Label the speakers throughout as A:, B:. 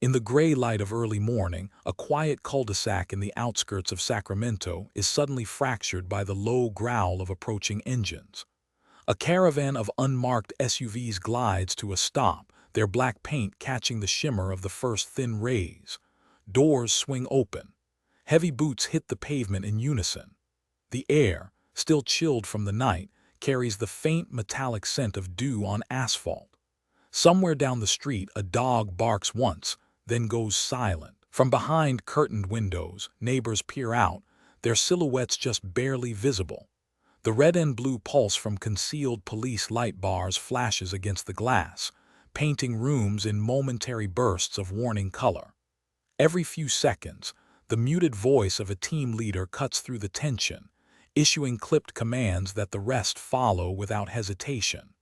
A: In the gray light of early morning, a quiet cul-de-sac in the outskirts of Sacramento is suddenly fractured by the low growl of approaching engines. A caravan of unmarked SUVs glides to a stop, their black paint catching the shimmer of the first thin rays. Doors swing open. Heavy boots hit the pavement in unison. The air, still chilled from the night, carries the faint metallic scent of dew on asphalt. Somewhere down the street, a dog barks once, then goes silent. From behind curtained windows, neighbors peer out, their silhouettes just barely visible. The red and blue pulse from concealed police light bars flashes against the glass, painting rooms in momentary bursts of warning color. Every few seconds, the muted voice of a team leader cuts through the tension, issuing clipped commands that the rest follow without hesitation.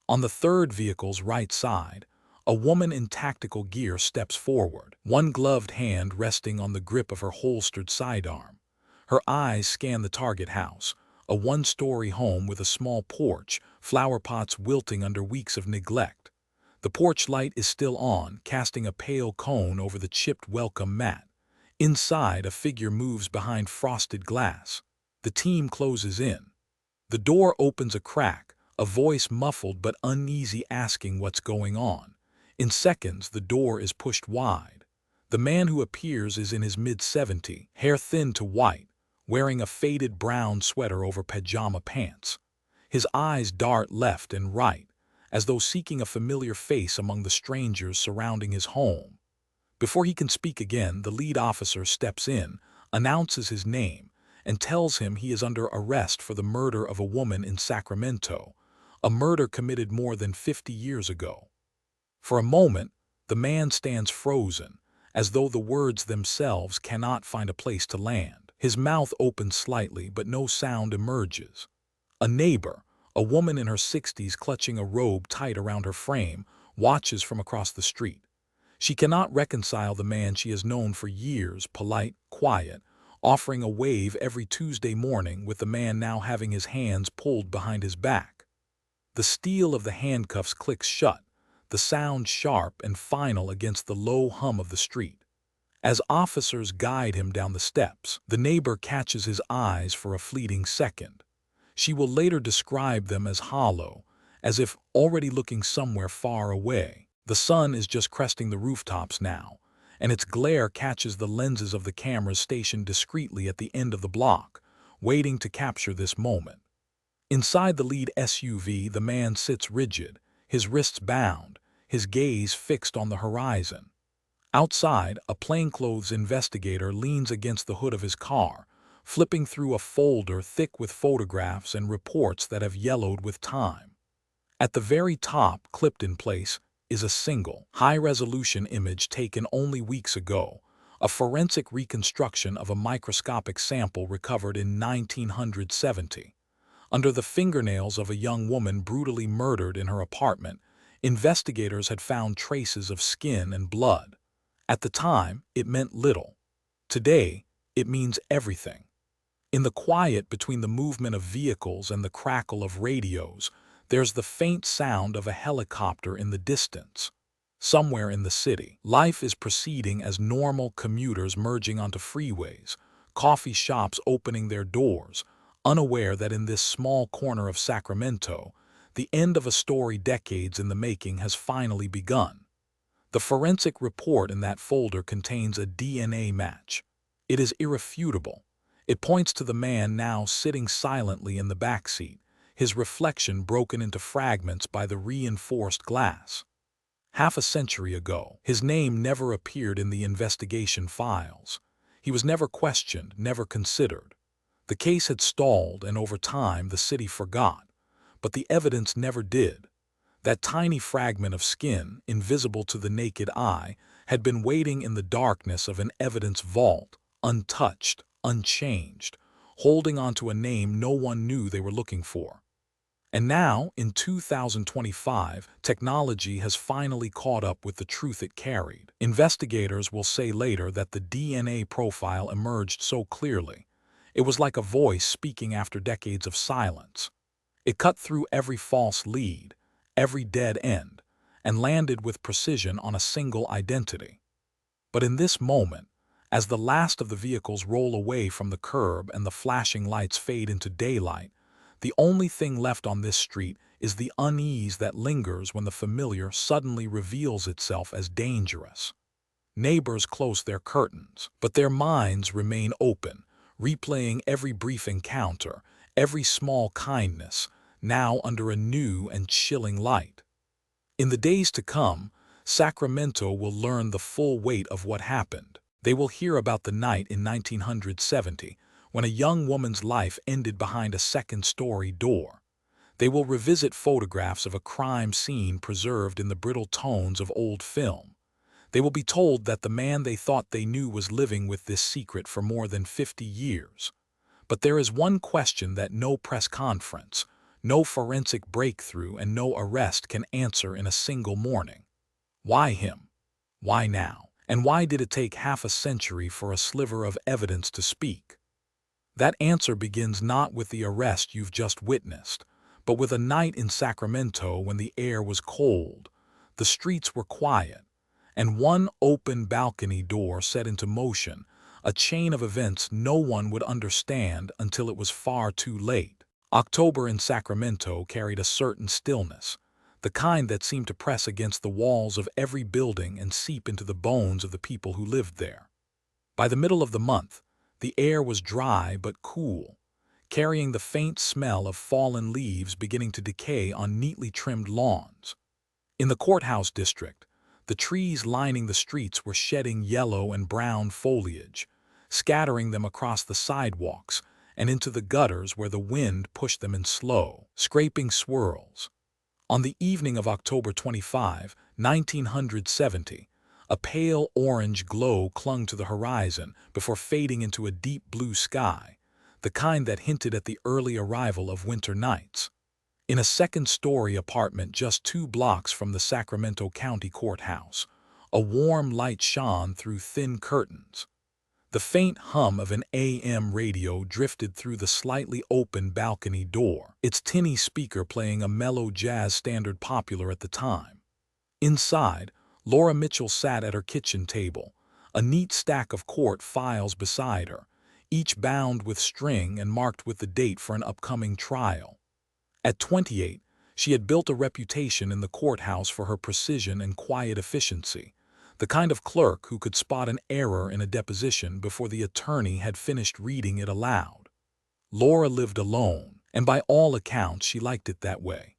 A: On the third vehicle's right side, a woman in tactical gear steps forward, one gloved hand resting on the grip of her holstered sidearm. Her eyes scan the target house, a one-story home with a small porch, flower pots wilting under weeks of neglect. The porch light is still on, casting a pale cone over the chipped welcome mat. Inside, a figure moves behind frosted glass. The team closes in. The door opens a crack, a voice muffled but uneasy asking what's going on. In seconds, the door is pushed wide. The man who appears is in his mid-70s, hair thin to white, wearing a faded brown sweater over pajama pants. His eyes dart left and right, as though seeking a familiar face among the strangers surrounding his home. Before he can speak again, the lead officer steps in, announces his name, and tells him he is under arrest for the murder of a woman in Sacramento, a murder committed more than 50 years ago. For a moment, the man stands frozen, as though the words themselves cannot find a place to land. His mouth opens slightly, but no sound emerges. A neighbor, a woman in her 60s clutching a robe tight around her frame, watches from across the street. She cannot reconcile the man she has known for years, polite, quiet, offering a wave every Tuesday morning, with the man now having his hands pulled behind his back. The steel of the handcuffs clicks shut, the sound sharp and final against the low hum of the street. As officers guide him down the steps, the neighbor catches his eyes for a fleeting second. She will later describe them as hollow, as if already looking somewhere far away. The sun is just cresting the rooftops now, and its glare catches the lenses of the cameras stationed discreetly at the end of the block, waiting to capture this moment. Inside the lead SUV, the man sits rigid, his wrists bound, his gaze fixed on the horizon. Outside, a plainclothes investigator leans against the hood of his car, flipping through a folder thick with photographs and reports that have yellowed with time. At the very top, clipped in place, is a single, high-resolution image taken only weeks ago, a forensic reconstruction of a microscopic sample recovered in 1970. Under the fingernails of a young woman brutally murdered in her apartment, investigators had found traces of skin and blood. At the time, it meant little. Today, it means everything. In the quiet between the movement of vehicles and the crackle of radios, there's the faint sound of a helicopter in the distance. Somewhere in the city, life is proceeding as normal, commuters merging onto freeways, coffee shops opening their doors, unaware that in this small corner of Sacramento, the end of a story decades in the making has finally begun. The forensic report in that folder contains a DNA match. It is irrefutable. It points to the man now sitting silently in the backseat, his reflection broken into fragments by the reinforced glass. Half a century ago, his name never appeared in the investigation files. He was never questioned, never considered. The case had stalled, and over time the city forgot. But the evidence never did. That tiny fragment of skin, invisible to the naked eye, had been waiting in the darkness of an evidence vault, untouched, unchanged, holding onto a name no one knew they were looking for. And now, in 2025, technology has finally caught up with the truth it carried. Investigators will say later that the DNA profile emerged so clearly. It was like a voice speaking after decades of silence. It cut through every false lead, every dead end, and landed with precision on a single identity. But in this moment, as the last of the vehicles roll away from the curb and the flashing lights fade into daylight, the only thing left on this street is the unease that lingers when the familiar suddenly reveals itself as dangerous. Neighbors close their curtains, but their minds remain open, replaying every brief encounter, every small kindness, now under a new and chilling light. In the days to come, Sacramento will learn the full weight of what happened. They will hear about the night in 1970 when a young woman's life ended behind a second-story door. They will revisit photographs of a crime scene preserved in the brittle tones of old film. They will be told that the man they thought they knew was living with this secret for more than 50 years. But there is one question that no press conference, no forensic breakthrough, and no arrest can answer in a single morning. Why him? Why now? And why did it take half a century for a sliver of evidence to speak? That answer begins not with the arrest you've just witnessed, but with a night in Sacramento when the air was cold, the streets were quiet, and one open balcony door set into motion a chain of events no one would understand until it was far too late. October in Sacramento carried a certain stillness, the kind that seemed to press against the walls of every building and seep into the bones of the people who lived there. By the middle of the month, the air was dry but cool, carrying the faint smell of fallen leaves beginning to decay on neatly trimmed lawns. In the courthouse district, the trees lining the streets were shedding yellow and brown foliage, scattering them across the sidewalks and into the gutters where the wind pushed them in slow, scraping swirls. On the evening of October 25, 1970, a pale orange glow clung to the horizon before fading into a deep blue sky, the kind that hinted at the early arrival of winter nights. In a second-story apartment just 2 blocks from the Sacramento County Courthouse, a warm light shone through thin curtains. The faint hum of an AM radio drifted through the slightly open balcony door, its tinny speaker playing a mellow jazz standard popular at the time. Inside, Laura Mitchell sat at her kitchen table, a neat stack of court files beside her, each bound with string and marked with the date for an upcoming trial. At 28, she had built a reputation in the courthouse for her precision and quiet efficiency, the kind of clerk who could spot an error in a deposition before the attorney had finished reading it aloud. Laura lived alone, and by all accounts she liked it that way.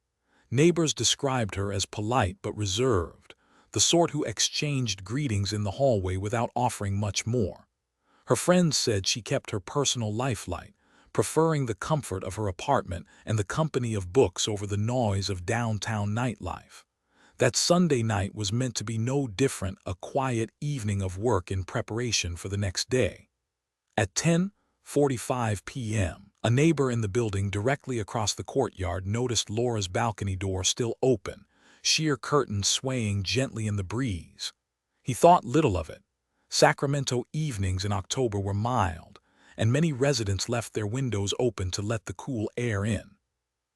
A: Neighbors described her as polite but reserved, the sort who exchanged greetings in the hallway without offering much more. Her friends said she kept her personal life light, preferring the comfort of her apartment and the company of books over the noise of downtown nightlife. That Sunday night was meant to be no different, a quiet evening of work in preparation for the next day. At 10:45 p.m., a neighbor in the building directly across the courtyard noticed Laura's balcony door still open, sheer curtains swaying gently in the breeze. He thought little of it. Sacramento evenings in October were mild, and many residents left their windows open to let the cool air in.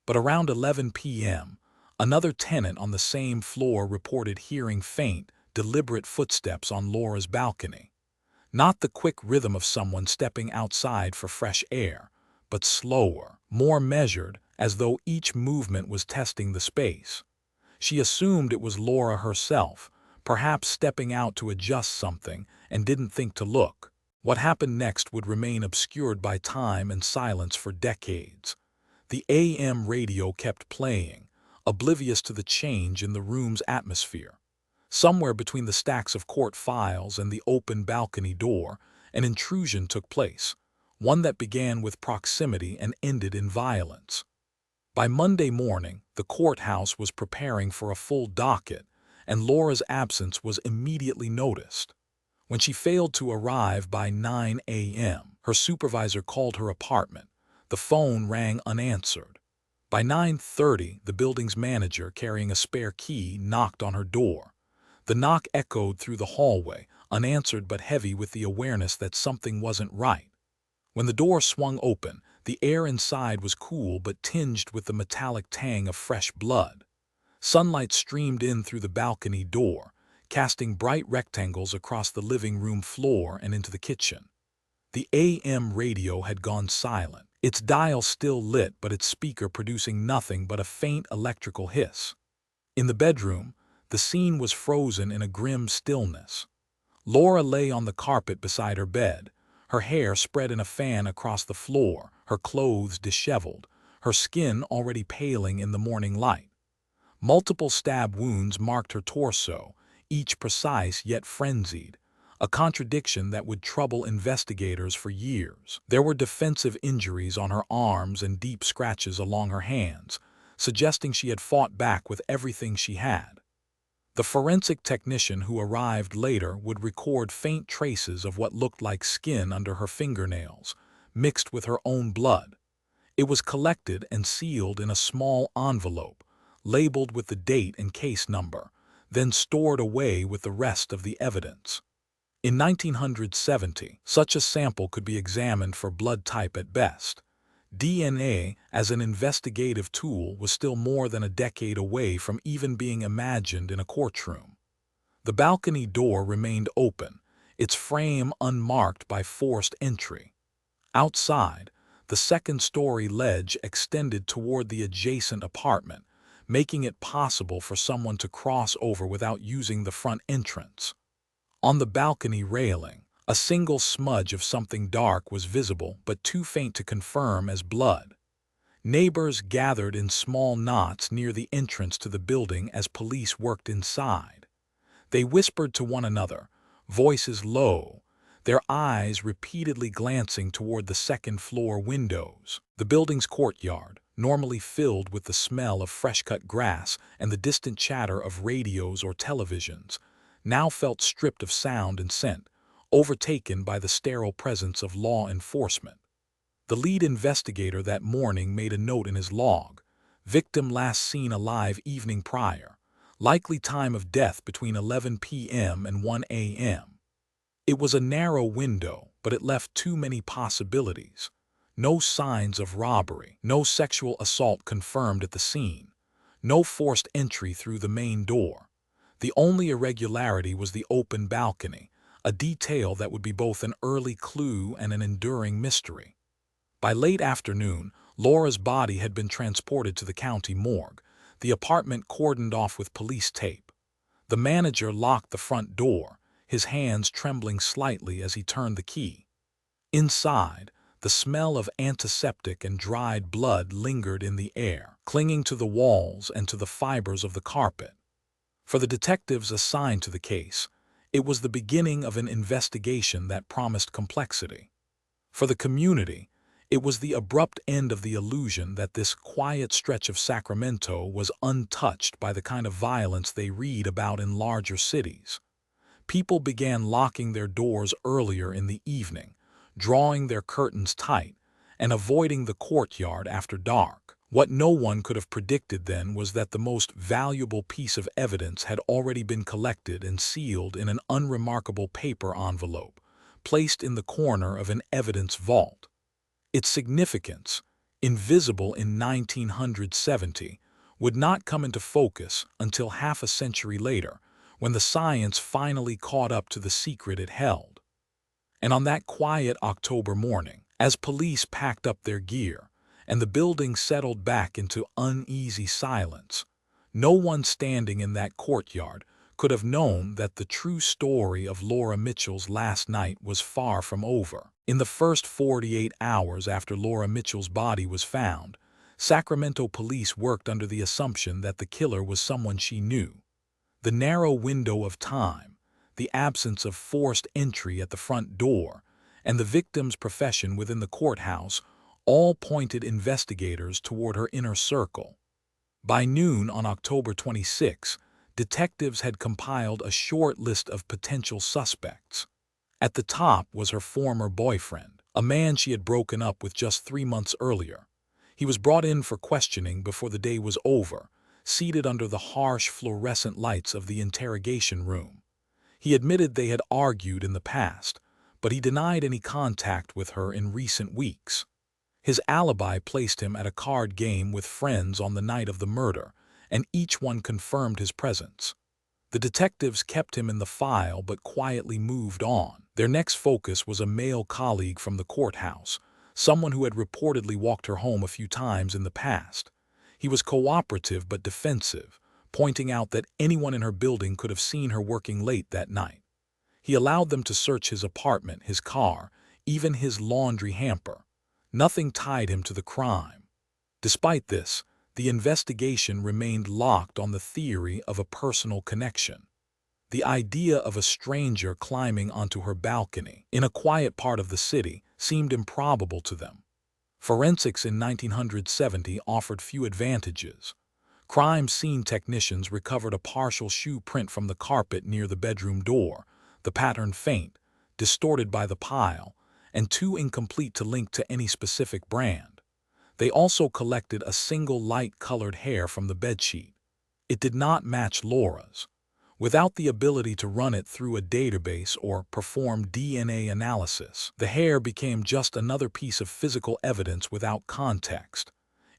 A: But around 11 p.m., another tenant on the same floor reported hearing faint, deliberate footsteps on Laura's balcony. Not the quick rhythm of someone stepping outside for fresh air, but slower, more measured, as though each movement was testing the space. She assumed it was Laura herself, perhaps stepping out to adjust something, and didn't think to look. What happened next would remain obscured by time and silence for decades. The AM radio kept playing, oblivious to the change in the room's atmosphere. Somewhere between the stacks of court files and the open balcony door, an intrusion took place, one that began with proximity and ended in violence. By Monday morning, the courthouse was preparing for a full docket, and Laura's absence was immediately noticed. When she failed to arrive by 9 a.m., her supervisor called her apartment. The phone rang unanswered. By 9:30, the building's manager, carrying a spare key, knocked on her door. The knock echoed through the hallway, unanswered but heavy with the awareness that something wasn't right. When the door swung open, the air inside was cool but tinged with the metallic tang of fresh blood. Sunlight streamed in through the balcony door, casting bright rectangles across the living room floor and into the kitchen. The AM radio had gone silent, its dial still lit but its speaker producing nothing but a faint electrical hiss. In the bedroom, the scene was frozen in a grim stillness. Laura lay on the carpet beside her bed, her hair spread in a fan across the floor, her clothes disheveled, her skin already paling in the morning light. Multiple stab wounds marked her torso, each precise yet frenzied, a contradiction that would trouble investigators for years. There were defensive injuries on her arms and deep scratches along her hands, suggesting she had fought back with everything she had. The forensic technician who arrived later would record faint traces of what looked like skin under her fingernails, mixed with her own blood. It was collected and sealed in a small envelope, labeled with the date and case number, then stored away with the rest of the evidence. In 1970, such a sample could be examined for blood type at best. DNA as an investigative tool was still more than a decade away from even being imagined in a courtroom. The balcony door remained open, its frame unmarked by forced entry. Outside, the second-story ledge extended toward the adjacent apartment, making it possible for someone to cross over without using the front entrance. On the balcony railing, a single smudge of something dark was visible but too faint to confirm as blood. Neighbors gathered in small knots near the entrance to the building as police worked inside. They whispered to one another, voices low, their eyes repeatedly glancing toward the second-floor windows. The building's courtyard, normally filled with the smell of fresh-cut grass and the distant chatter of radios or televisions, now felt stripped of sound and scent, overtaken by the sterile presence of law enforcement. The lead investigator that morning made a note in his log: victim last seen alive evening prior, likely time of death between 11 p.m. and 1 a.m. It was a narrow window, but it left too many possibilities. No signs of robbery, no sexual assault confirmed at the scene, no forced entry through the main door. The only irregularity was the open balcony, a detail that would be both an early clue and an enduring mystery. By late afternoon, Laura's body had been transported to the county morgue, the apartment cordoned off with police tape. The manager locked the front door, his hands trembling slightly as he turned the key. Inside, the smell of antiseptic and dried blood lingered in the air, clinging to the walls and to the fibers of the carpet. For the detectives assigned to the case, it was the beginning of an investigation that promised complexity. For the community, it was the abrupt end of the illusion that this quiet stretch of Sacramento was untouched by the kind of violence they read about in larger cities. People began locking their doors earlier in the evening, drawing their curtains tight, and avoiding the courtyard after dark. What no one could have predicted then was that the most valuable piece of evidence had already been collected and sealed in an unremarkable paper envelope, placed in the corner of an evidence vault. Its significance, invisible in 1970, would not come into focus until half a century later, when the science finally caught up to the secret it held. And on that quiet October morning, as police packed up their gear and the building settled back into uneasy silence, no one standing in that courtyard could have known that the true story of Laura Mitchell's last night was far from over. In the first 48 hours after Laura Mitchell's body was found, Sacramento police worked under the assumption that the killer was someone she knew. The narrow window of time, the absence of forced entry at the front door, and the victim's profession within the courthouse all pointed investigators toward her inner circle. By noon on October 26, detectives had compiled a short list of potential suspects. At the top was her former boyfriend, a man she had broken up with just 3 months earlier. He was brought in for questioning before the day was over, seated under the harsh fluorescent lights of the interrogation room. He admitted they had argued in the past, but he denied any contact with her in recent weeks. His alibi placed him at a card game with friends on the night of the murder, and each one confirmed his presence. The detectives kept him in the file but quietly moved on. Their next focus was a male colleague from the courthouse, someone who had reportedly walked her home a few times in the past. He was cooperative but defensive, pointing out that anyone in her building could have seen her working late that night. He allowed them to search his apartment, his car, even his laundry hamper. Nothing tied him to the crime. Despite this, the investigation remained locked on the theory of a personal connection. The idea of a stranger climbing onto her balcony in a quiet part of the city seemed improbable to them. Forensics in 1970 offered few advantages. Crime scene technicians recovered a partial shoe print from the carpet near the bedroom door, the pattern faint, distorted by the pile, and too incomplete to link to any specific brand. They also collected a single light-colored hair from the bedsheet. It did not match Laura's. Without the ability to run it through a database or perform DNA analysis, the hair became just another piece of physical evidence without context.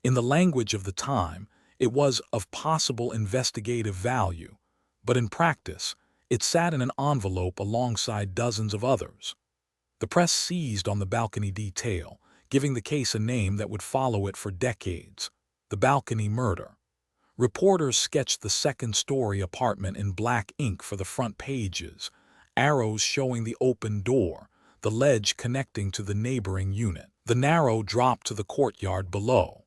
A: In the language of the time, it was of possible investigative value, but in practice, it sat in an envelope alongside dozens of others. The press seized on the balcony detail, giving the case a name that would follow it for decades: the balcony murder. Reporters sketched the second-story apartment in black ink for the front pages, arrows showing the open door, the ledge connecting to the neighboring unit, the narrow drop to the courtyard below.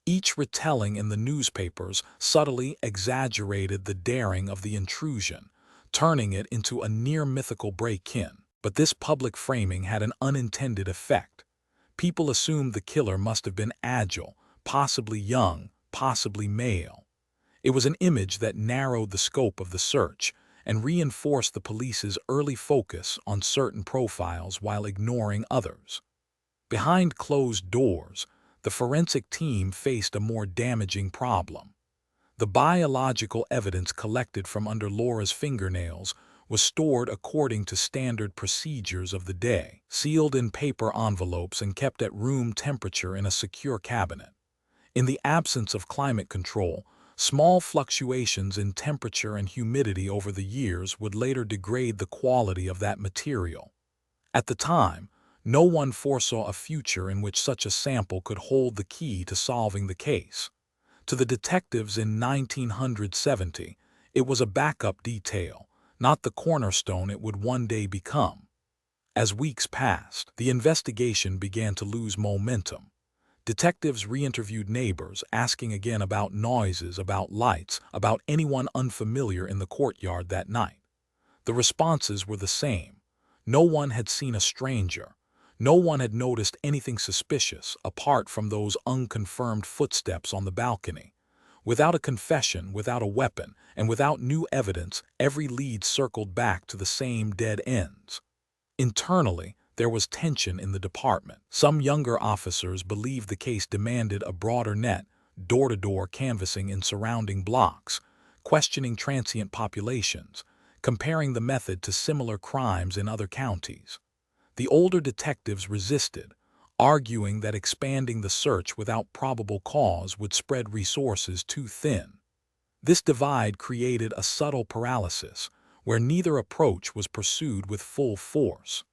A: Each retelling in the newspapers subtly exaggerated the daring of the intrusion, turning it into a near-mythical break-in. But this public framing had an unintended effect. People assumed the killer must have been agile, possibly young, possibly male. It was an image that narrowed the scope of the search and reinforced the police's early focus on certain profiles while ignoring others. Behind closed doors, the forensic team faced a more damaging problem. The biological evidence collected from under Laura's fingernails was stored according to standard procedures of the day, sealed in paper envelopes and kept at room temperature in a secure cabinet. In the absence of climate control, small fluctuations in temperature and humidity over the years would later degrade the quality of that material. At the time, no one foresaw a future in which such a sample could hold the key to solving the case. To the detectives in 1970, it was a backup detail, not the cornerstone it would one day become. As weeks passed, the investigation began to lose momentum. Detectives re-interviewed neighbors, asking again about noises, about lights, about anyone unfamiliar in the courtyard that night. The responses were the same. No one had seen a stranger. No one had noticed anything suspicious apart from those unconfirmed footsteps on the balcony. Without a confession, without a weapon, and without new evidence, every lead circled back to the same dead ends. Internally, there was tension in the department. Some younger officers believed the case demanded a broader net, door-to-door canvassing in surrounding blocks, questioning transient populations, comparing the method to similar crimes in other counties. The older detectives resisted, arguing that expanding the search without probable cause would spread resources too thin. This divide created a subtle paralysis, where neither approach was pursued with full force.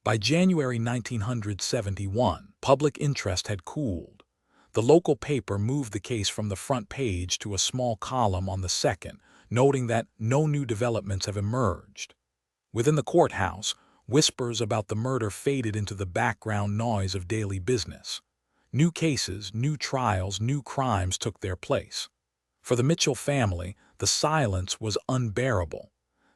A: By January 1971, public interest had cooled. The local paper moved the case from the front page to a small column on the second, noting that no new developments have emerged. Within the courthouse, whispers about the murder faded into the background noise of daily business. New cases, new trials, new crimes took their place. For the Mitchell family, the silence was unbearable.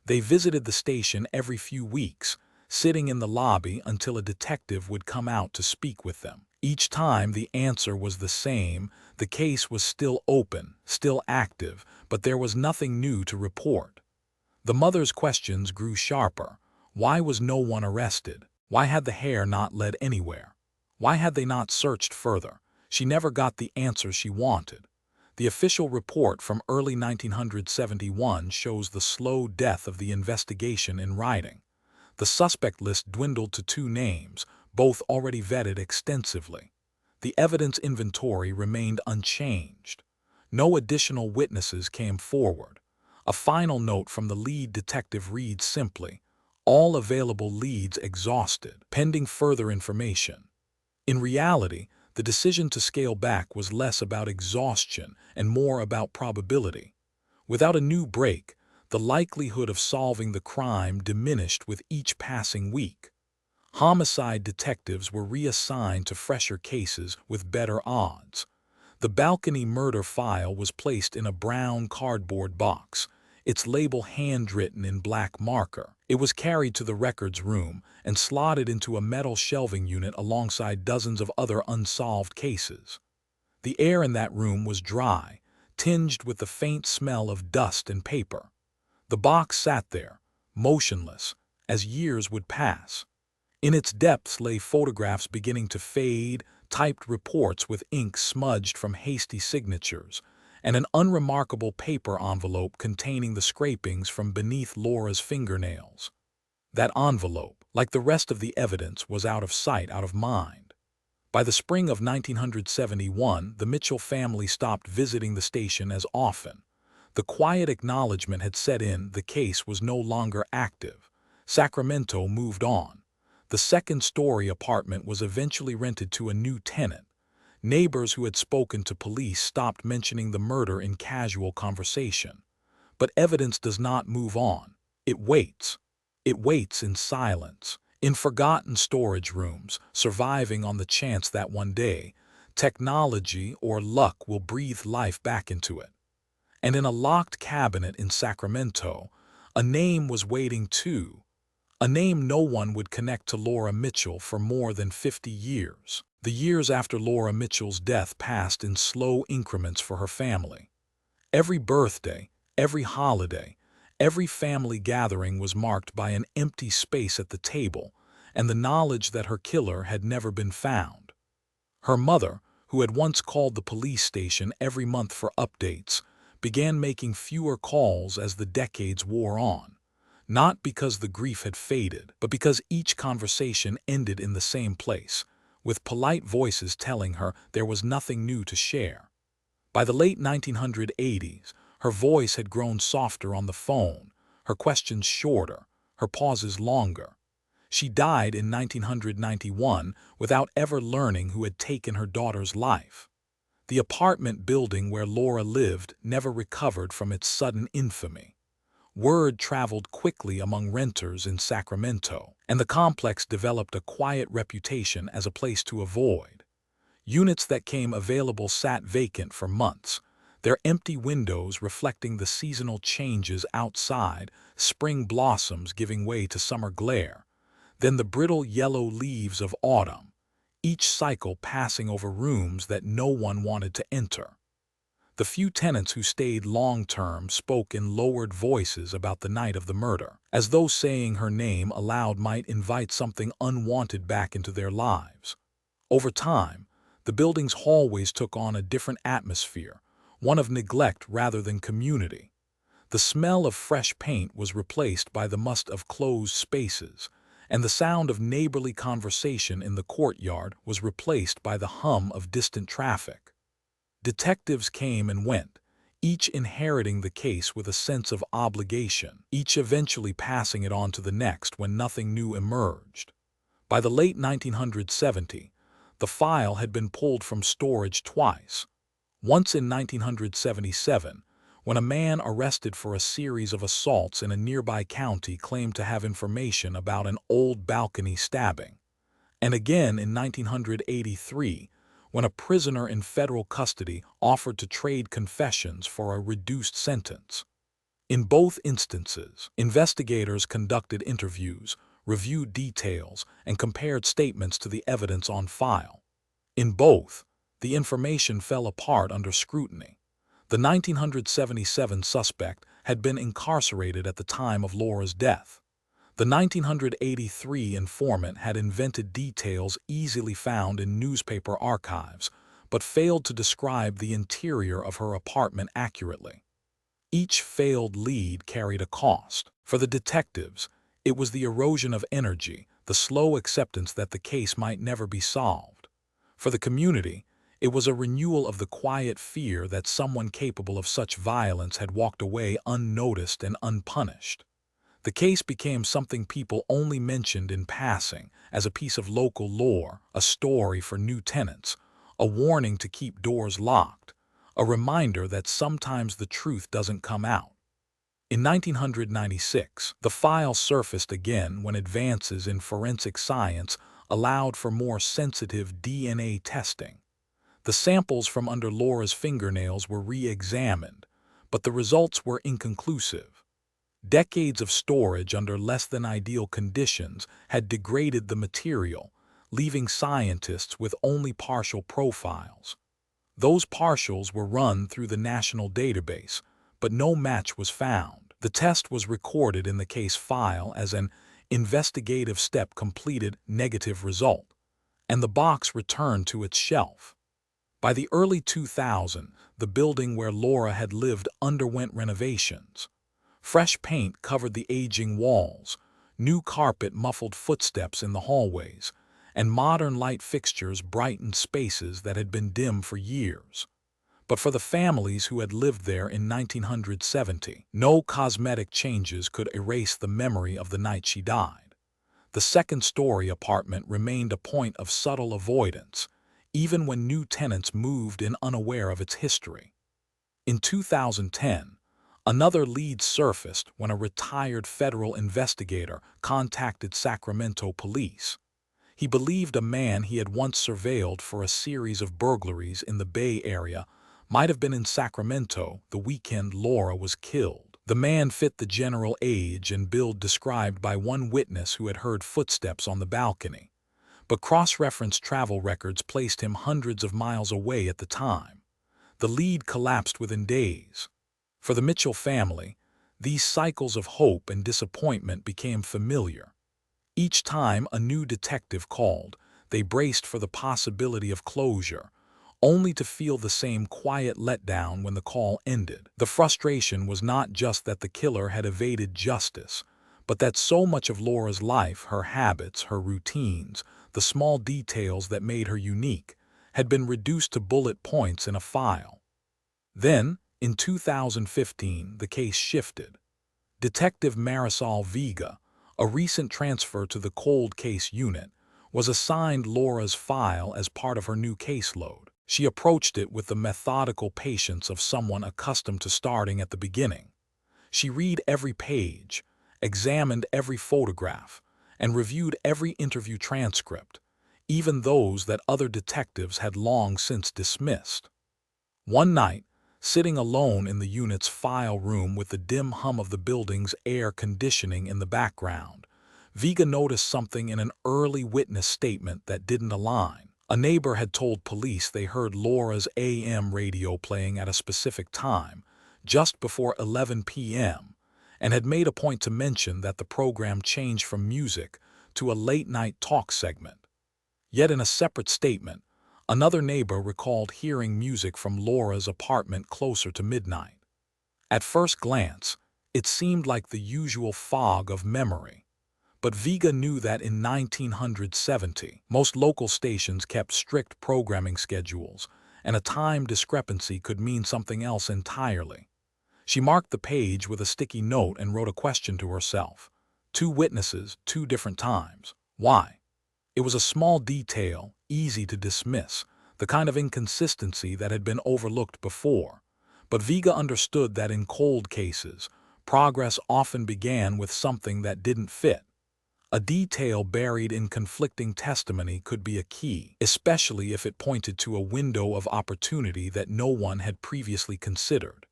A: They visited the station every few weeks, sitting in the lobby until a detective would come out to speak with them. Each time the answer was the same: the case was still open, still active, but there was nothing new to report. The mother's questions grew sharper. Why was no one arrested? Why had the hair not led anywhere? Why had they not searched further? She never got the answers she wanted. The official report from early 1971 shows the slow death of the investigation in writing. The suspect list dwindled to 2 names, both already vetted extensively. The evidence inventory remained unchanged. No additional witnesses came forward. A final note from the lead detective reads simply, "All available leads exhausted, pending further information." In reality, the decision to scale back was less about exhaustion and more about probability. Without a new break, the likelihood of solving the crime diminished with each passing week. Homicide detectives were reassigned to fresher cases with better odds. The balcony murder file was placed in a brown cardboard box, its label handwritten in black marker. It was carried to the records room and slotted into a metal shelving unit alongside dozens of other unsolved cases. The air in that room was dry, tinged with the faint smell of dust and paper. The box sat there, motionless, as years would pass. In its depths lay photographs beginning to fade, typed reports with ink smudged from hasty signatures, and an unremarkable paper envelope containing the scrapings from beneath Laura's fingernails. That envelope, like the rest of the evidence, was out of sight, out of mind. By the spring of 1971, the Mitchell family stopped visiting the station as often. The quiet acknowledgement had set in the case was no longer active. Sacramento moved on. The second-story apartment was eventually rented to a new tenant. Neighbors who had spoken to police stopped mentioning the murder in casual conversation. But evidence does not move on. It waits. It waits in silence, in forgotten storage rooms, surviving on the chance that one day, technology or luck will breathe life back into it. And in a locked cabinet in Sacramento, a name was waiting too. A name no one would connect to Laura Mitchell for more than 50 years. The years after Laura Mitchell's death passed in slow increments for her family. Every birthday, every holiday, every family gathering was marked by an empty space at the table and the knowledge that her killer had never been found. Her mother, who had once called the police station every month for updates, began making fewer calls as the decades wore on. Not because the grief had faded, but because each conversation ended in the same place, with polite voices telling her there was nothing new to share. By the late 1980s, her voice had grown softer on the phone, her questions shorter, her pauses longer. She died in 1991 without ever learning who had taken her daughter's life. The apartment building where Laura lived never recovered from its sudden infamy. Word traveled quickly among renters in Sacramento, and the complex developed a quiet reputation as a place to avoid. Units that came available sat vacant for months, their empty windows reflecting the seasonal changes outside, spring blossoms giving way to summer glare, then the brittle yellow leaves of autumn, each cycle passing over rooms that no one wanted to enter. The few tenants who stayed long-term spoke in lowered voices about the night of the murder, as though saying her name aloud might invite something unwanted back into their lives. Over time, the building's hallways took on a different atmosphere, one of neglect rather than community. The smell of fresh paint was replaced by the must of closed spaces, and the sound of neighborly conversation in the courtyard was replaced by the hum of distant traffic. Detectives came and went, each inheriting the case with a sense of obligation, each eventually passing it on to the next when nothing new emerged. By the late 1970s, the file had been pulled from storage twice. Once in 1977, when a man arrested for a series of assaults in a nearby county claimed to have information about an old balcony stabbing. And again in 1983, when a prisoner in federal custody offered to trade confessions for a reduced sentence. In both instances, investigators conducted interviews, reviewed details, and compared statements to the evidence on file. In both, the information fell apart under scrutiny. The 1977 suspect had been incarcerated at the time of Laura's death. The 1983 informant had invented details easily found in newspaper archives, but failed to describe the interior of her apartment accurately. Each failed lead carried a cost. For the detectives, it was the erosion of energy, the slow acceptance that the case might never be solved. For the community, It was a renewal of the quiet fear that someone capable of such violence had walked away unnoticed and unpunished. The case became something people only mentioned in passing, as a piece of local lore, a story for new tenants, a warning to keep doors locked, a reminder that sometimes the truth doesn't come out. In 1996, the file surfaced again when advances in forensic science allowed for more sensitive DNA testing. The samples from under Laura's fingernails were re-examined, but the results were inconclusive. Decades of storage under less than ideal conditions had degraded the material, leaving scientists with only partial profiles. Those partials were run through the national database, but no match was found. The test was recorded in the case file as an investigative step completed negative result, and the box returned to its shelf. By the early 2000s, the building where Laura had lived underwent renovations. Fresh paint covered the aging walls, new carpet muffled footsteps in the hallways, and modern light fixtures brightened spaces that had been dim for years. But for the families who had lived there in 1970, no cosmetic changes could erase the memory of the night she died. The second-story apartment remained a point of subtle avoidance, even when new tenants moved in unaware of its history. In 2010, another lead surfaced when a retired federal investigator contacted Sacramento police. He believed a man he had once surveilled for a series of burglaries in the Bay Area might have been in Sacramento the weekend Laura was killed. The man fit the general age and build described by one witness who had heard footsteps on the balcony, but cross-referenced travel records placed him hundreds of miles away at the time. The lead collapsed within days. For the Mitchell family, these cycles of hope and disappointment became familiar. Each time a new detective called, they braced for the possibility of closure, only to feel the same quiet letdown when the call ended. The frustration was not just that the killer had evaded justice, but that so much of Laura's life, her habits, her routines, the small details that made her unique, had been reduced to bullet points in a file. Then, in 2015, the case shifted. Detective Marisol Vega, a recent transfer to the cold case unit, was assigned Laura's file as part of her new caseload. She approached it with the methodical patience of someone accustomed to starting at the beginning. She read every page, examined every photograph, and reviewed every interview transcript, even those that other detectives had long since dismissed. One night, sitting alone in the unit's file room with the dim hum of the building's air conditioning in the background, Vega noticed something in an early witness statement that didn't align. A neighbor had told police they heard Laura's AM radio playing at a specific time, just before 11 p.m., and had made a point to mention that the program changed from music to a late-night talk segment. Yet in a separate statement, another neighbor recalled hearing music from Laura's apartment closer to midnight. At first glance, it seemed like the usual fog of memory. But Vega knew that in 1970, most local stations kept strict programming schedules, and a time discrepancy could mean something else entirely. She marked the page with a sticky note and wrote a question to herself. 2 witnesses, 2 different times. Why? It was a small detail, easy to dismiss, the kind of inconsistency that had been overlooked before. But Vega understood that in cold cases, progress often began with something that didn't fit. A detail buried in conflicting testimony could be a key, especially if it pointed to a window of opportunity that no one had previously considered.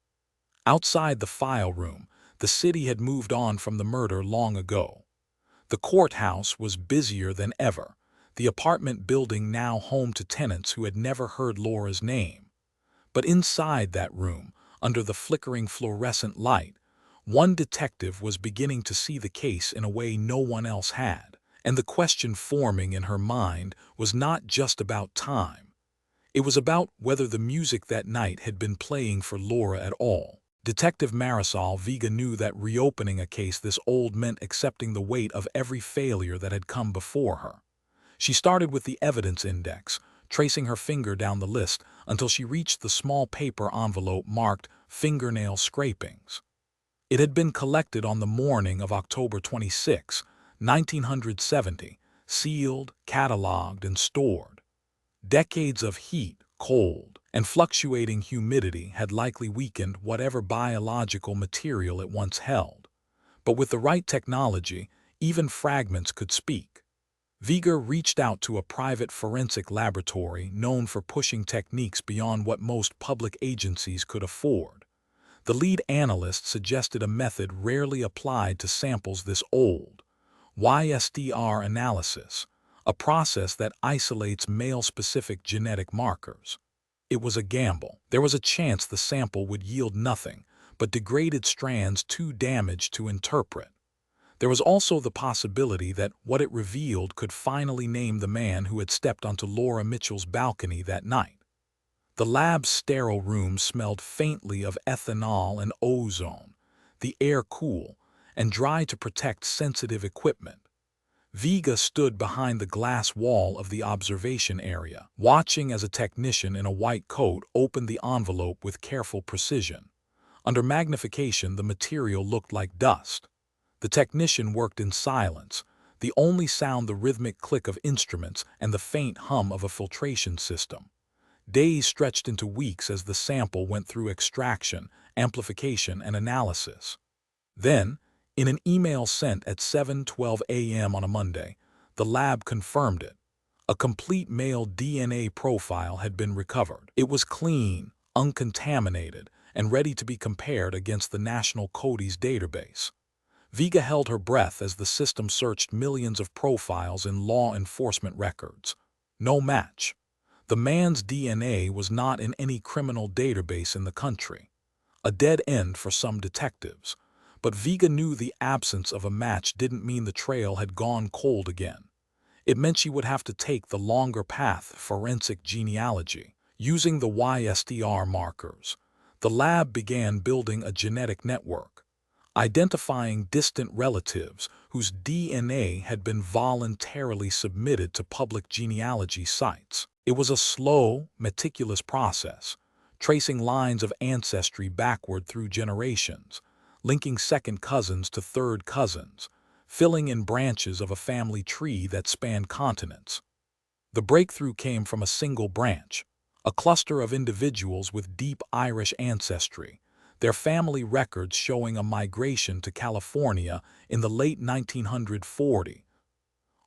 A: Outside the file room, the city had moved on from the murder long ago. The courthouse was busier than ever, the apartment building now home to tenants who had never heard Laura's name. But inside that room, under the flickering fluorescent light, one detective was beginning to see the case in a way no one else had, and the question forming in her mind was not just about time. It was about whether the music that night had been playing for Laura at all. Detective Marisol Vega knew that reopening a case this old meant accepting the weight of every failure that had come before her. She started with the evidence index, tracing her finger down the list until she reached the small paper envelope marked fingernail scrapings. It had been collected on the morning of October 26, 1970, sealed, catalogued, and stored. Decades of heat, cold, and fluctuating humidity had likely weakened whatever biological material it once held. But with the right technology, even fragments could speak. Vega reached out to a private forensic laboratory known for pushing techniques beyond what most public agencies could afford. The lead analyst suggested a method rarely applied to samples this old: YSDR analysis, a process that isolates male-specific genetic markers. It was a gamble. There was a chance the sample would yield nothing but degraded strands too damaged to interpret. There was also the possibility that what it revealed could finally name the man who had stepped onto Laura Mitchell's balcony that night. The lab's sterile room smelled faintly of ethanol and ozone, the air cool and dry to protect sensitive equipment. Vega stood behind the glass wall of the observation area, watching as a technician in a white coat opened the envelope with careful precision. Under magnification, the material looked like dust. The technician worked in silence, the only sound the rhythmic click of instruments and the faint hum of a filtration system. Days stretched into weeks as the sample went through extraction, amplification, and analysis. Then, in an email sent at 7:12 a.m. on a Monday, the lab confirmed it. A complete male DNA profile had been recovered. It was clean, uncontaminated, and ready to be compared against the National CODIS database. Vega held her breath as the system searched millions of profiles in law enforcement records. No match. The man's DNA was not in any criminal database in the country. A dead end for some detectives. But Vega knew the absence of a match didn't mean the trail had gone cold again. It meant she would have to take the longer path: forensic genealogy. Using the YSDR markers, the lab began building a genetic network, identifying distant relatives whose DNA had been voluntarily submitted to public genealogy sites. It was a slow, meticulous process, tracing lines of ancestry backward through generations, linking second cousins to third cousins, filling in branches of a family tree that spanned continents. The breakthrough came from a single branch, a cluster of individuals with deep Irish ancestry, their family records showing a migration to California in the late 1940s.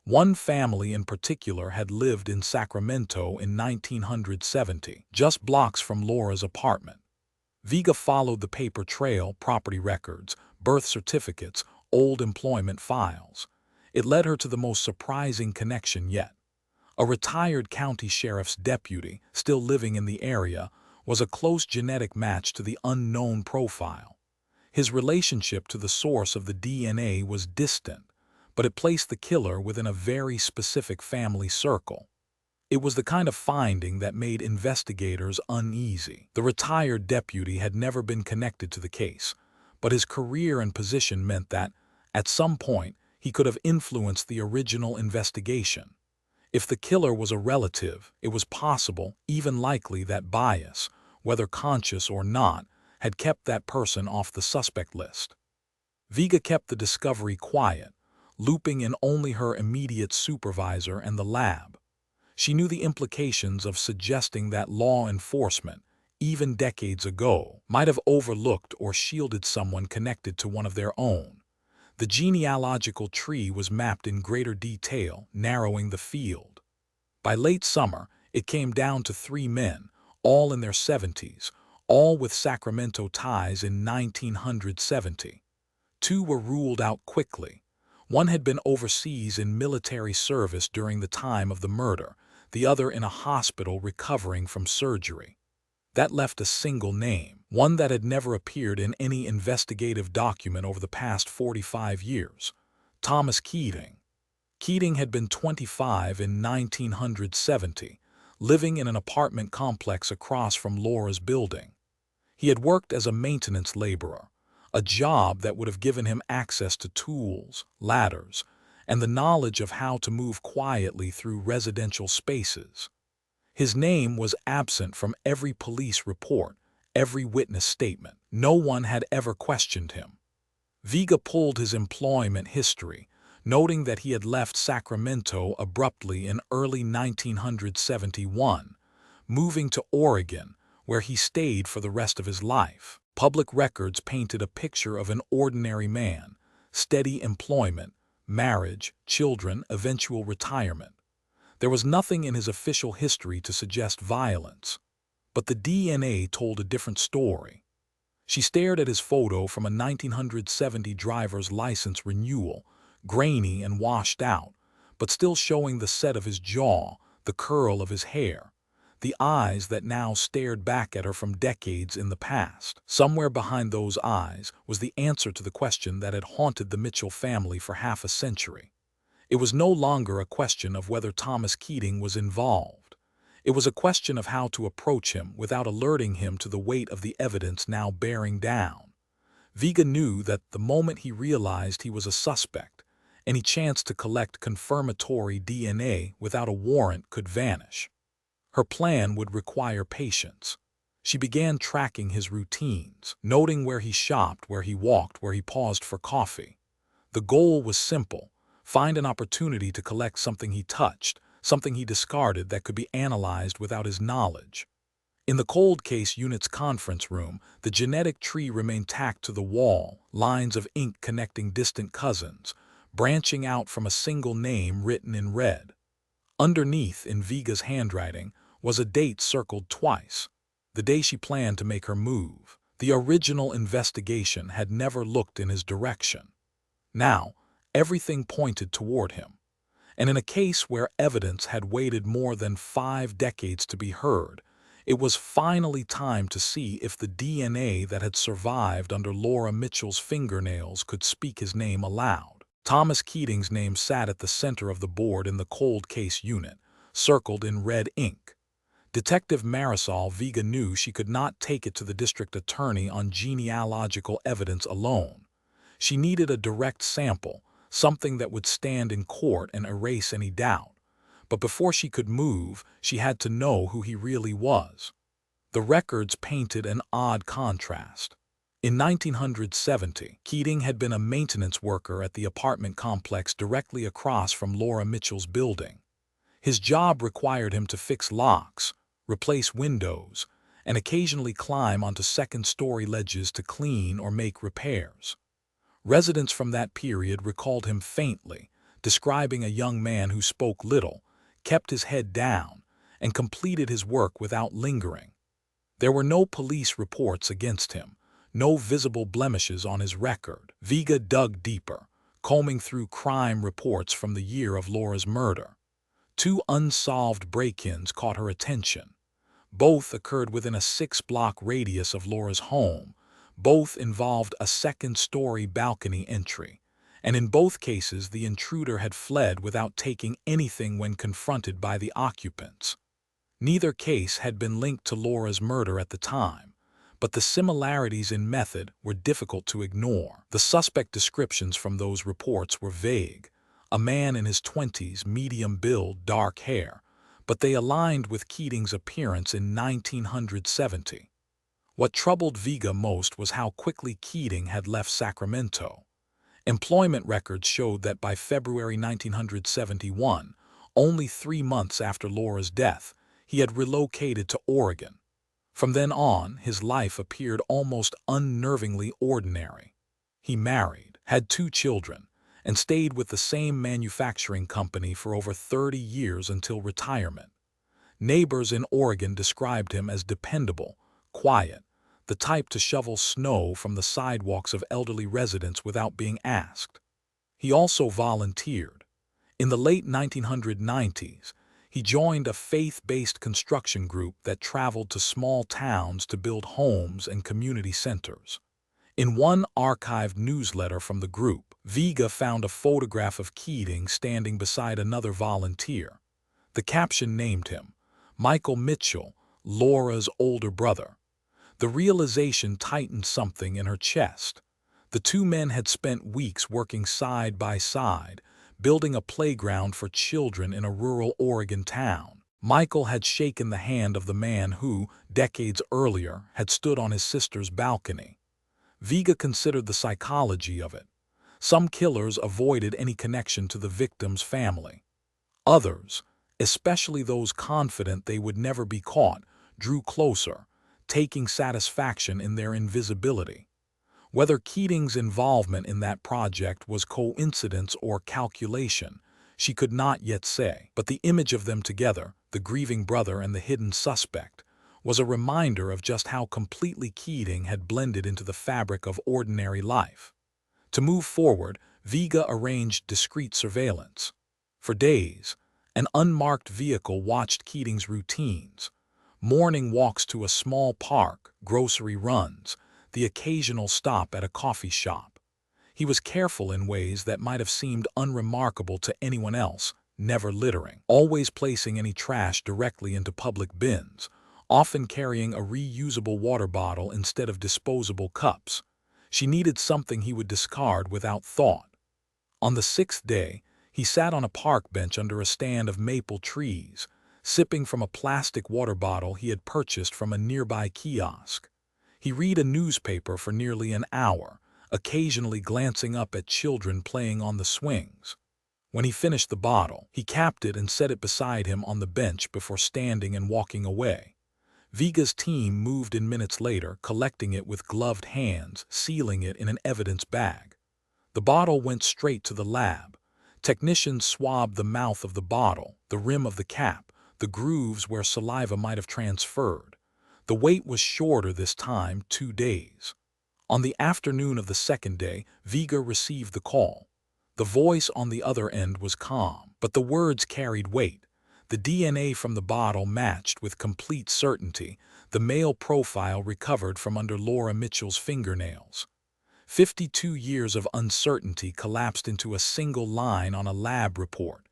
A: One family in particular had lived in Sacramento in 1970, just blocks from Laura's apartment. Vega followed the paper trail: property records, birth certificates, old employment files. It led her to the most surprising connection yet. A retired county sheriff's deputy, still living in the area, was a close genetic match to the unknown profile. His relationship to the source of the DNA was distant, but it placed the killer within a very specific family circle. It was the kind of finding that made investigators uneasy. The retired deputy had never been connected to the case, but his career and position meant that, at some point, he could have influenced the original investigation. If the killer was a relative, it was possible, even likely, that bias, whether conscious or not, had kept that person off the suspect list. Vega kept the discovery quiet, looping in only her immediate supervisor and the lab. She knew the implications of suggesting that law enforcement, even decades ago, might have overlooked or shielded someone connected to one of their own. The genealogical tree was mapped in greater detail, narrowing the field. By late summer, it came down to 3 men, all in their 70s, all with Sacramento ties in 1970. 2 were ruled out quickly. One had been overseas in military service during the time of the murder, the other in a hospital recovering from surgery. That left a single name, one that had never appeared in any investigative document over the past 45 years: Thomas Keating. Keating had been 25 in 1970, living in an apartment complex across from Laura's building. He had worked as a maintenance laborer, a job that would have given him access to tools, ladders, and the knowledge of how to move quietly through residential spaces. His name was absent from every police report, every witness statement. No one had ever questioned him. Vega pulled his employment history, noting that he had left Sacramento abruptly in early 1971, moving to Oregon, where he stayed for the rest of his life. Public records painted a picture of an ordinary man, steady employment, marriage, children, eventual retirement. There was nothing in his official history to suggest violence, but the DNA told a different story. She stared at his photo from a 1970 driver's license renewal, grainy and washed out, but still showing the set of his jaw, the curl of his hair, the eyes that now stared back at her from decades in the past. Somewhere behind those eyes was the answer to the question that had haunted the Mitchell family for half a century. It was no longer a question of whether Thomas Keating was involved. It was a question of how to approach him without alerting him to the weight of the evidence now bearing down. Vega knew that the moment he realized he was a suspect, any chance to collect confirmatory DNA without a warrant could vanish. Her plan would require patience. She began tracking his routines, noting where he shopped, where he walked, where he paused for coffee. The goal was simple: find an opportunity to collect something he touched, something he discarded that could be analyzed without his knowledge. In the cold case unit's conference room, the genetic tree remained tacked to the wall, lines of ink connecting distant cousins, branching out from a single name written in red. Underneath, in Vega's handwriting, was a date circled twice, the day she planned to make her move. The original investigation had never looked in his direction. Now, everything pointed toward him. And in a case where evidence had waited more than 5 decades to be heard, it was finally time to see if the DNA that had survived under Laura Mitchell's fingernails could speak his name aloud. Thomas Keating's name sat at the center of the board in the cold case unit, circled in red ink. Detective Marisol Vega knew she could not take it to the district attorney on genealogical evidence alone. She needed a direct sample, something that would stand in court and erase any doubt. But before she could move, she had to know who he really was. The records painted an odd contrast. In 1970, Keating had been a maintenance worker at the apartment complex directly across from Laura Mitchell's building. His job required him to fix locks, replace windows, and occasionally climb onto second-story ledges to clean or make repairs. Residents from that period recalled him faintly, describing a young man who spoke little, kept his head down, and completed his work without lingering. There were no police reports against him, no visible blemishes on his record. Vega dug deeper, combing through crime reports from the year of Laura's murder. 2 unsolved break-ins caught her attention. Both occurred within a 6-block radius of Laura's home. Both involved a second-story balcony entry, and in both cases the intruder had fled without taking anything when confronted by the occupants. Neither case had been linked to Laura's murder at the time, but the similarities in method were difficult to ignore. The suspect descriptions from those reports were vague: a man in his 20s, medium build, dark hair, but they aligned with Keating's appearance in 1970. What troubled Vega most was how quickly Keating had left Sacramento. Employment records showed that by February 1971, only 3 months after Laura's death, he had relocated to Oregon. From then on, his life appeared almost unnervingly ordinary. He married, had 2 children, and stayed with the same manufacturing company for over 30 years until retirement. Neighbors in Oregon described him as dependable, quiet, the type to shovel snow from the sidewalks of elderly residents without being asked. He also volunteered. In the late 1990s, he joined a faith-based construction group that traveled to small towns to build homes and community centers. In one archived newsletter from the group, Vega found a photograph of Keating standing beside another volunteer. The caption named him Michael Mitchell, Laura's older brother. The realization tightened something in her chest. The 2 men had spent weeks working side by side, building a playground for children in a rural Oregon town. Michael had shaken the hand of the man who, decades earlier, had stood on his sister's balcony. Vega considered the psychology of it. Some killers avoided any connection to the victim's family. Others, especially those confident they would never be caught, drew closer, taking satisfaction in their invisibility. Whether Keating's involvement in that project was coincidence or calculation, she could not yet say. But the image of them together, the grieving brother and the hidden suspect, was a reminder of just how completely Keating had blended into the fabric of ordinary life. To move forward, Vega arranged discreet surveillance. For days, an unmarked vehicle watched Keating's routines. Morning walks to a small park, grocery runs, the occasional stop at a coffee shop. He was careful in ways that might have seemed unremarkable to anyone else, never littering, always placing any trash directly into public bins, often carrying a reusable water bottle instead of disposable cups. She needed something he would discard without thought. On the sixth day, he sat on a park bench under a stand of maple trees, sipping from a plastic water bottle he had purchased from a nearby kiosk. He read a newspaper for nearly an hour, occasionally glancing up at children playing on the swings. When he finished the bottle, he capped it and set it beside him on the bench before standing and walking away. Vega's team moved in minutes later, collecting it with gloved hands, sealing it in an evidence bag. The bottle went straight to the lab. Technicians swabbed the mouth of the bottle, the rim of the cap, the grooves where saliva might have transferred. The wait was shorter this time, 2 days. On the afternoon of the second day, Vega received the call. The voice on the other end was calm, but the words carried weight. The DNA from the bottle matched with complete certainty the male profile recovered from under Laura Mitchell's fingernails. 52 years of uncertainty collapsed into a single line on a lab report.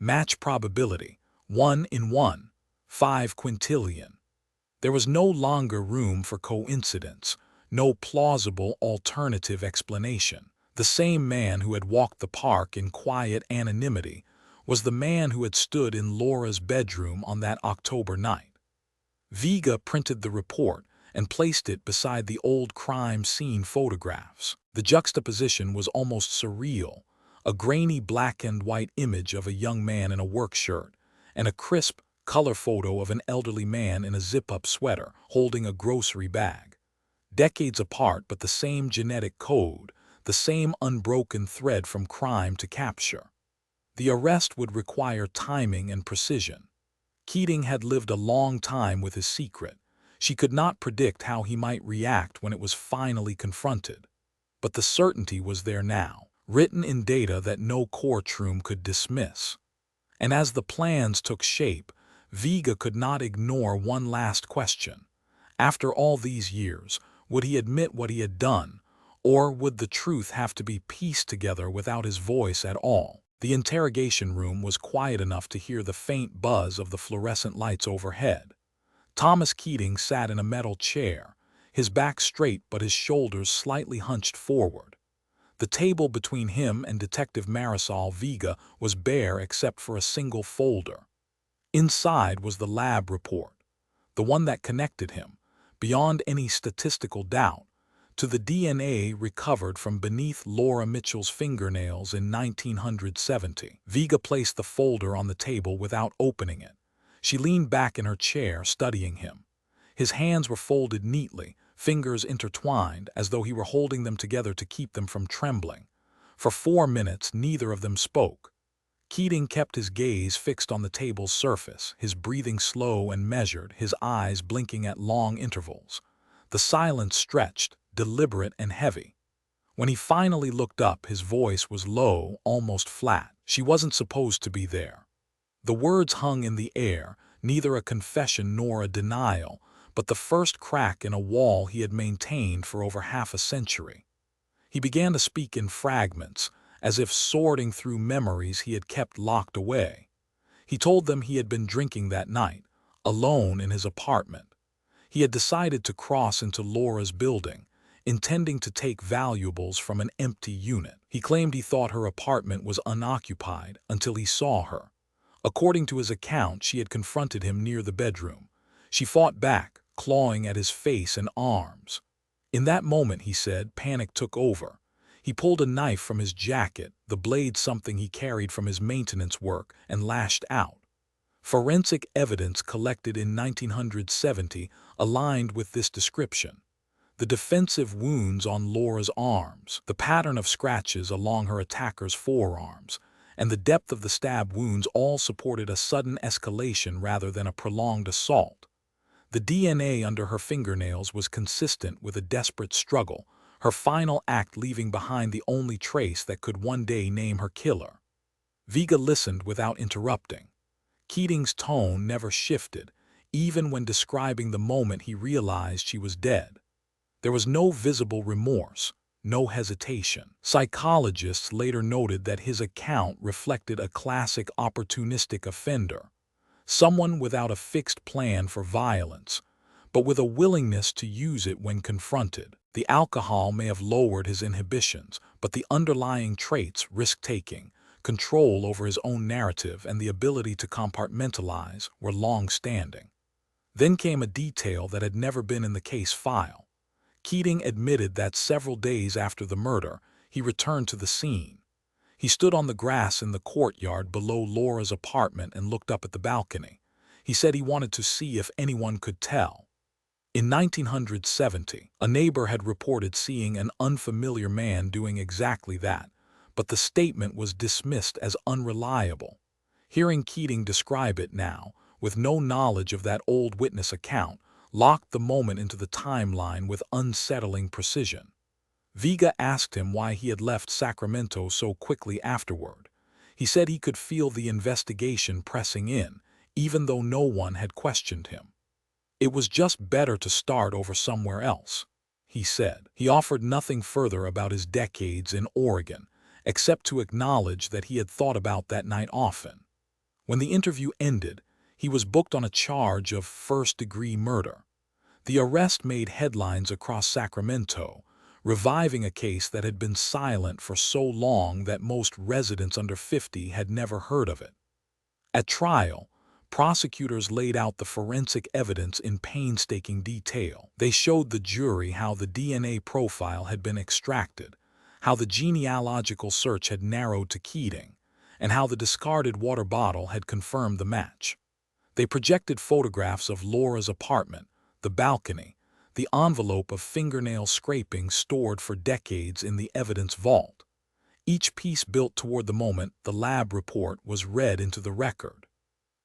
A: Match probability, 1 in 1, 5 quintillion. There was no longer room for coincidence, no plausible alternative explanation. The same man who had walked the park in quiet anonymity was the man who had stood in Laura's bedroom on that October night. Vega printed the report and placed it beside the old crime scene photographs. The juxtaposition was almost surreal, a grainy black and white image of a young man in a work shirt, and a crisp, color photo of an elderly man in a zip-up sweater holding a grocery bag. Decades apart, but the same genetic code, the same unbroken thread from crime to capture. The arrest would require timing and precision. Keating had lived a long time with his secret. She could not predict how he might react when it was finally confronted. But the certainty was there now, written in data that no courtroom could dismiss. And as the plans took shape, Vega could not ignore one last question. After all these years, would he admit what he had done, or would the truth have to be pieced together without his voice at all? The interrogation room was quiet enough to hear the faint buzz of the fluorescent lights overhead. Thomas Keating sat in a metal chair, his back straight but his shoulders slightly hunched forward. The table between him and Detective Marisol Vega was bare except for a single folder. Inside was the lab report, the one that connected him, beyond any statistical doubt, to the DNA recovered from beneath Laura Mitchell's fingernails in 1970. Vega placed the folder on the table without opening it. She leaned back in her chair, studying him. His hands were folded neatly, fingers intertwined, as though he were holding them together to keep them from trembling. For 4 minutes, neither of them spoke. Keating kept his gaze fixed on the table's surface, his breathing slow and measured, his eyes blinking at long intervals. The silence stretched, deliberate and heavy. When he finally looked up, his voice was low, almost flat. She wasn't supposed to be there. The words hung in the air, neither a confession nor a denial, but the first crack in a wall he had maintained for over half a century. He began to speak in fragments, as if sorting through memories he had kept locked away. He told them he had been drinking that night, alone in his apartment. He had decided to cross into Laura's building, intending to take valuables from an empty unit. He claimed he thought her apartment was unoccupied until he saw her. According to his account, she had confronted him near the bedroom. She fought back, clawing at his face and arms. In that moment, he said, panic took over. He pulled a knife from his jacket, the blade something he carried from his maintenance work, and lashed out. Forensic evidence collected in 1970 aligned with this description. The defensive wounds on Laura's arms, the pattern of scratches along her attacker's forearms, and the depth of the stab wounds all supported a sudden escalation rather than a prolonged assault. The DNA under her fingernails was consistent with a desperate struggle, her final act leaving behind the only trace that could one day name her killer. Vega listened without interrupting. Keating's tone never shifted, even when describing the moment he realized she was dead. There was no visible remorse, no hesitation. Psychologists later noted that his account reflected a classic opportunistic offender, someone without a fixed plan for violence, but with a willingness to use it when confronted. The alcohol may have lowered his inhibitions, but the underlying traits, risk-taking, control over his own narrative, and the ability to compartmentalize, were long-standing. Then came a detail that had never been in the case file. Keating admitted that several days after the murder, he returned to the scene. He stood on the grass in the courtyard below Laura's apartment and looked up at the balcony. He said he wanted to see if anyone could tell. In 1970, a neighbor had reported seeing an unfamiliar man doing exactly that, but the statement was dismissed as unreliable. Hearing Keating describe it now, with no knowledge of that old witness account, locked the moment into the timeline with unsettling precision. Vega asked him why he had left Sacramento so quickly afterward. He said he could feel the investigation pressing in, even though no one had questioned him. It was just better to start over somewhere else, he said. He offered nothing further about his decades in Oregon, except to acknowledge that he had thought about that night often. When the interview ended, he was booked on a charge of first-degree murder. The arrest made headlines across Sacramento, reviving a case that had been silent for so long that most residents under 50 had never heard of it. At trial, prosecutors laid out the forensic evidence in painstaking detail. They showed the jury how the DNA profile had been extracted, how the genealogical search had narrowed to Keating, and how the discarded water bottle had confirmed the match. They projected photographs of Laura's apartment, the balcony, the envelope of fingernail scrapings stored for decades in the evidence vault. Each piece built toward the moment the lab report was read into the record.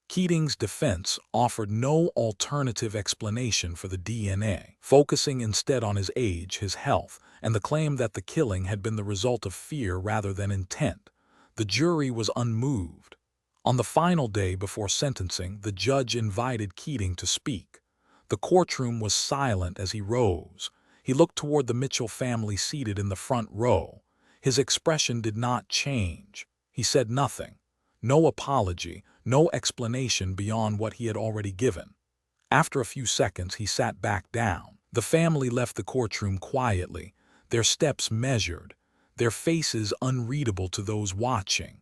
A: Keating's defense offered no alternative explanation for the DNA, focusing instead on his age, his health, and the claim that the killing had been the result of fear rather than intent. The jury was unmoved. On the final day before sentencing, the judge invited Keating to speak. The courtroom was silent as he rose. He looked toward the Mitchell family seated in the front row. His expression did not change. He said nothing. No apology, no explanation beyond what he had already given. After a few seconds, he sat back down. The family left the courtroom quietly, their steps measured, their faces unreadable to those watching.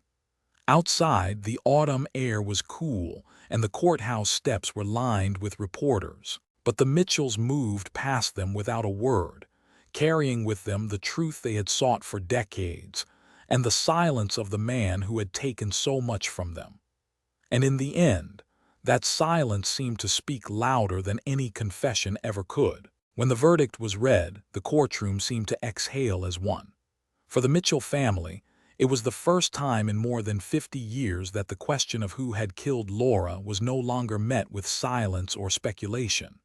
A: Outside, the autumn air was cool, and the courthouse steps were lined with reporters. But the Mitchells moved past them without a word, carrying with them the truth they had sought for decades, and the silence of the man who had taken so much from them. And in the end, that silence seemed to speak louder than any confession ever could. When the verdict was read, the courtroom seemed to exhale as one. For the Mitchell family, it was the first time in more than 50 years that the question of who had killed Laura was no longer met with silence or speculation.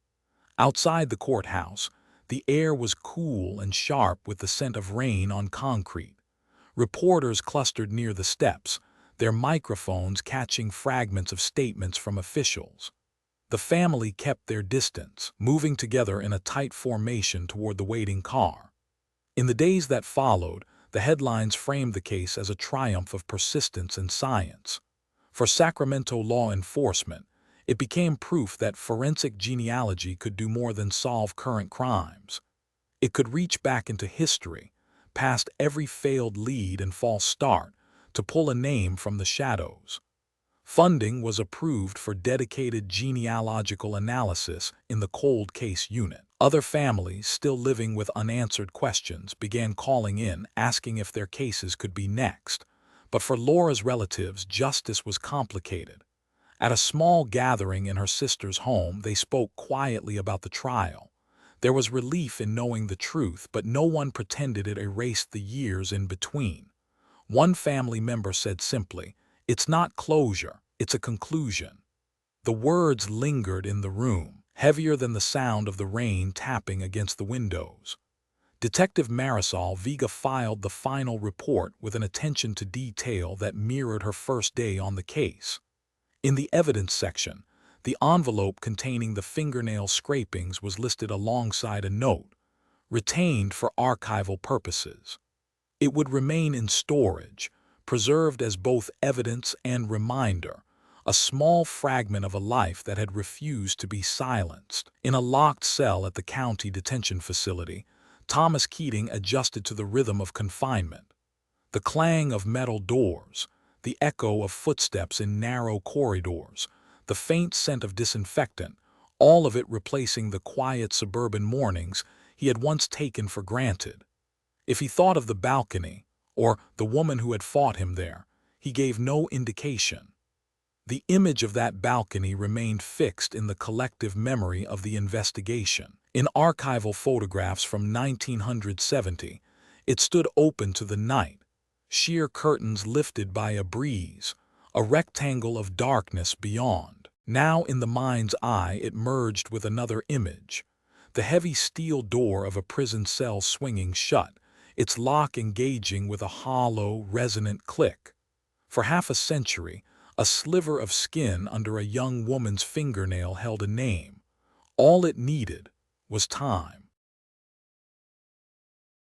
A: Outside the courthouse, the air was cool and sharp with the scent of rain on concrete. Reporters clustered near the steps, their microphones catching fragments of statements from officials. The family kept their distance, moving together in a tight formation toward the waiting car. In the days that followed, the headlines framed the case as a triumph of persistence and science. For Sacramento law enforcement, it became proof that forensic genealogy could do more than solve current crimes. It could reach back into history, past every failed lead and false start, to pull a name from the shadows. Funding was approved for dedicated genealogical analysis in the cold case unit. Other families, still living with unanswered questions, began calling in, asking if their cases could be next. But for Laura's relatives, justice was complicated. At a small gathering in her sister's home, they spoke quietly about the trial. There was relief in knowing the truth, but no one pretended it erased the years in between. One family member said simply, "It's not closure, it's a conclusion." The words lingered in the room, heavier than the sound of the rain tapping against the windows. Detective Marisol Vega filed the final report with an attention to detail that mirrored her first day on the case. In the evidence section, the envelope containing the fingernail scrapings was listed alongside a note, "Retained for archival purposes." It would remain in storage, preserved as both evidence and reminder, a small fragment of a life that had refused to be silenced. In a locked cell at the county detention facility, Thomas Keating adjusted to the rhythm of confinement. The clang of metal doors, the echo of footsteps in narrow corridors, the faint scent of disinfectant, all of it replacing the quiet suburban mornings he had once taken for granted. If he thought of the balcony, or the woman who had fought him there, he gave no indication. The image of that balcony remained fixed in the collective memory of the investigation. In archival photographs from 1970, it stood open to the night, sheer curtains lifted by a breeze, a rectangle of darkness beyond. Now in the mind's eye it merged with another image, the heavy steel door of a prison cell swinging shut, its lock engaging with a hollow, resonant click. For half a century, a sliver of skin under a young woman's fingernail held a name. All it needed was time.